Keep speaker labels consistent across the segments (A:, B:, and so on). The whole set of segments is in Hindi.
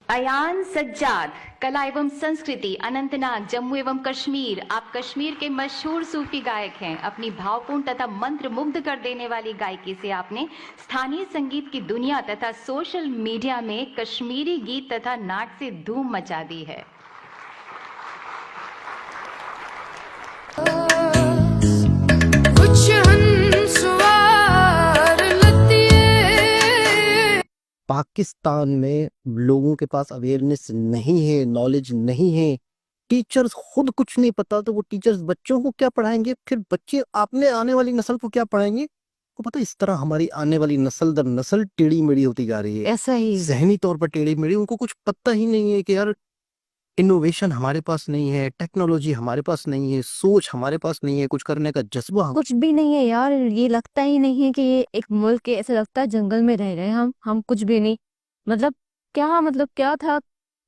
A: अयान सज्जाद, कला एवं संस्कृति, अनंतनाग, जम्मू एवं कश्मीर। आप कश्मीर के मशहूर सूफी गायक हैं। अपनी भावपूर्ण तथा मंत्र मुग्ध कर देने वाली गायकी से आपने स्थानीय संगीत की दुनिया तथा सोशल मीडिया में कश्मीरी गीत तथा नाट से धूम मचा दी है।
B: पाकिस्तान में लोगों के पास अवेयरनेस नहीं है, नॉलेज नहीं है, टीचर्स खुद कुछ नहीं पता, तो वो टीचर्स बच्चों को क्या पढ़ाएंगे, फिर बच्चे आपने आने वाली नस्ल को क्या पढ़ाएंगे। को पता है, इस तरह हमारी आने वाली नस्ल दर नस्ल टेढ़ी मेढ़ी होती जा रही है,
C: ऐसा ही
B: जहनी तौर पर टेढ़ी मेढ़ी। उनको कुछ पता ही नहीं है कि यार इनोवेशन हमारे पास नहीं है, टेक्नोलॉजी हमारे पास नहीं है, सोच हमारे पास नहीं है, कुछ करने का जज्बा
C: कुछ भी नहीं है यार। ये लगता ही नहीं है कि ये एक मुल्क है, ऐसा लगता है जंगल में रह रहे हैं हम कुछ भी नहीं। मतलब क्या था,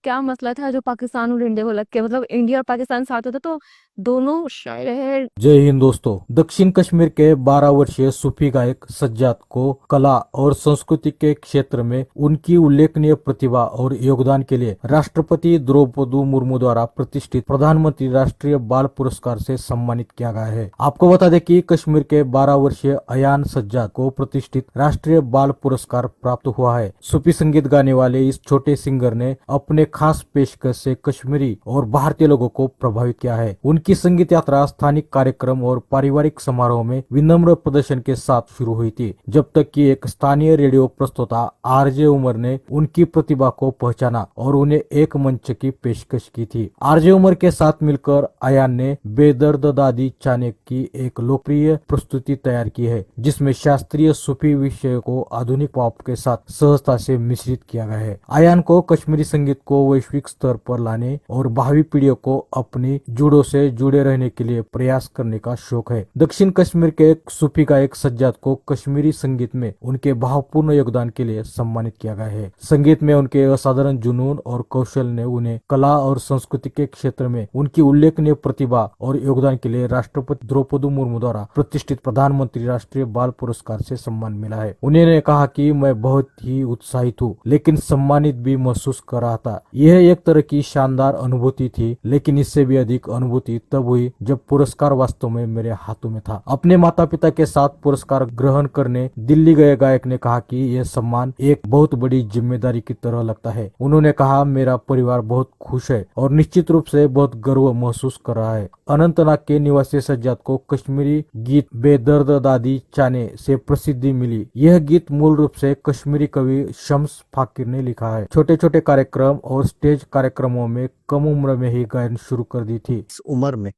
C: क्या मसला था जो पाकिस्तान और इंडिया को लग के, मतलब इंडिया और पाकिस्तान साथ होता तो दोनों शायर है।
D: जय हिंद दोस्तों। दक्षिण कश्मीर के 12 वर्षीय सूफी गायक सज्जाद को कला और संस्कृति के क्षेत्र में उनकी उल्लेखनीय प्रतिभा और योगदान के लिए राष्ट्रपति द्रौपदी मुर्मू द्वारा प्रतिष्ठित प्रधानमंत्री राष्ट्रीय बाल पुरस्कार से सम्मानित किया गया है। आपको बता दें कि कश्मीर के 12 वर्षीय अयान सज्जाद को प्रतिष्ठित राष्ट्रीय बाल पुरस्कार प्राप्त हुआ है। सूफी संगीत गाने वाले इस छोटे सिंगर ने अपने खास पेशकश से कश्मीरी और भारतीय लोगों को प्रभावित किया है। उनकी संगीत यात्रा स्थानिक कार्यक्रम और पारिवारिक समारोह में विनम्र प्रदर्शन के साथ शुरू हुई थी, जब तक कि एक स्थानीय रेडियो प्रस्तोता आरजे उमर ने उनकी प्रतिभा को पहचाना और उन्हें एक मंच की पेशकश की थी। आरजे उमर के साथ मिलकर अयान ने बेदर्द दादी चाने की एक लोकप्रिय प्रस्तुति तैयार की है, जिसमें शास्त्रीय सूफी विषय को आधुनिक पॉप के साथ सहजता से मिश्रित किया गया है। अयान को कश्मीरी संगीत को वैश्विक स्तर पर लाने और भावी पीढ़ियों को अपनी जड़ों से जुड़े रहने के लिए प्रयास करने का शौक है। दक्षिण कश्मीर के सूफी गायक सज्जाद को कश्मीरी संगीत में उनके भावपूर्ण योगदान के लिए सम्मानित किया गया है। संगीत में उनके असाधारण जुनून और कौशल ने उन्हें कला और संस्कृति के क्षेत्र में उनकी उल्लेखनीय प्रतिभा और योगदान के लिए राष्ट्रपति द्रौपदी मुर्मू द्वारा प्रतिष्ठित प्रधानमंत्री राष्ट्रीय बाल पुरस्कार से सम्मान मिला है। उन्होंने कहा कि मैं बहुत ही उत्साहित हूँ, लेकिन सम्मानित भी महसूस कर रहा था। यह एक तरह की शानदार अनुभूति थी, लेकिन इससे भी अधिक अनुभूति तब हुई जब पुरस्कार वास्तव में मेरे हाथों में था। अपने माता पिता के साथ पुरस्कार ग्रहण करने दिल्ली गए गायक ने कहा कि यह सम्मान एक बहुत बड़ी जिम्मेदारी की तरह लगता है। उन्होंने कहा, मेरा परिवार बहुत खुश है और निश्चित रूप से बहुत गर्व महसूस कर रहा है। अनंतनाग के निवासी सज्जाद को कश्मीरी गीत बेदर्द दादी चाने से प्रसिद्धि मिली। यह गीत मूल रूप से कश्मीरी कवि शम्स फाकिर ने लिखा है। छोटे छोटे कार्यक्रम और स्टेज कार्यक्रमों में कम उम्र में ही गायन शुरू कर दी थी।
B: इस उम्र में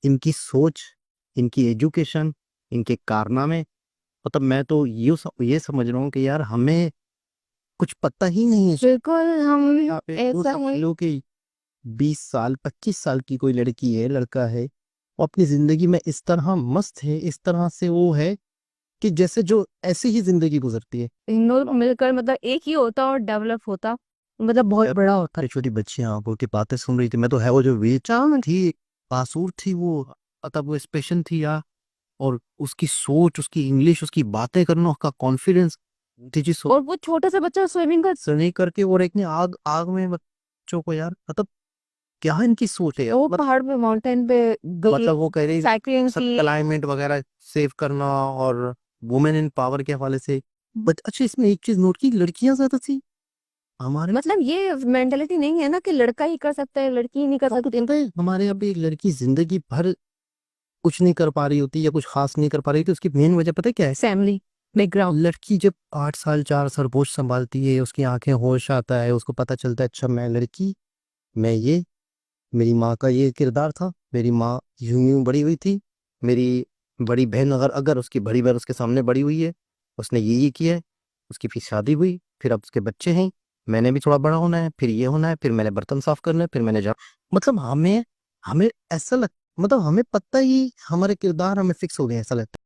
B: इनकी सोच, इनकी एजुकेशन, इनके कारनामे, मतलब मैं तो ये समझ रहा हूँ कि यार हमें कुछ पता ही नहीं है।
C: बिल्कुल हम
B: यहाँ पे तो
C: ऐसा
B: समझ लो कि 20 साल 25 साल की कोई लड़की है, लड़का है, वो अपनी जिंदगी में इस तरह मस्त है, इस तरह से वो है कि जैसे जो ऐसी ही जिंदगी गुजरती है।
C: इन लोग मिलकर मतलब एक ही होता और डेवलप होता, मतलब बहुत बड़ा होता।
B: छोटी छोटी बच्चियां उनकी बातें सुन रही थी, मैं तो है वो जो वीर थी, बासूर थी, वो मतलब वो स्पेशल थी यार। और उसकी सोच, उसकी इंग्लिश, उसकी बातें करना, उसका कॉन्फिडेंस थी जी।
C: और वो छोटा सा बच्चा स्विमिंग कर
B: नहीं करके और एक ने आग आग में बच्चों को, यार मतलब क्या इनकी सोच है यार।
C: वो पहाड़ पे माउंटेन पे
B: मतलब वो कह रही
C: साइकिलिंग
B: सब
C: की।
B: क्लाइमेट वगैरह सेव करना और वुमेन इन पावर के हवाले से। बट अच्छा, इसमें एक चीज नोट की, लड़कियां ज्यादा थी हमारे।
C: मतलब ये मेंटालिटी नहीं है ना कि लड़का ही कर सकता है लड़की ही नहीं कर सकती।
B: हमारे यहाँ पे एक लड़की जिंदगी भर कुछ नहीं कर पा रही होती या कुछ खास नहीं कर पा रही होती, उसकी मेन वजह पता है क्या है?
C: Family background.
B: लड़की जब 8 साल 4 साल होश संभालती है, उसकी आंखें होश आता है, उसको पता चलता है अच्छा मैं लड़की, मैं ये, मेरी माँ का ये किरदार था, मेरी माँ यूं यूं बड़ी हुई थी, मेरी बड़ी बहन अगर अगर उसकी बड़ी बहन उसके सामने बड़ी हुई है, उसने ये किया है, उसकी फिर शादी हुई, फिर अब उसके बच्चे हैं, मैंने भी थोड़ा बड़ा होना है, फिर ये होना है, फिर मैंने बर्तन साफ करना है, फिर मैंने जा, मतलब हमें हमें ऐसा लग, मतलब हमें पता ही, हमारे किरदार हमें फिक्स हो गए, ऐसा लगता है।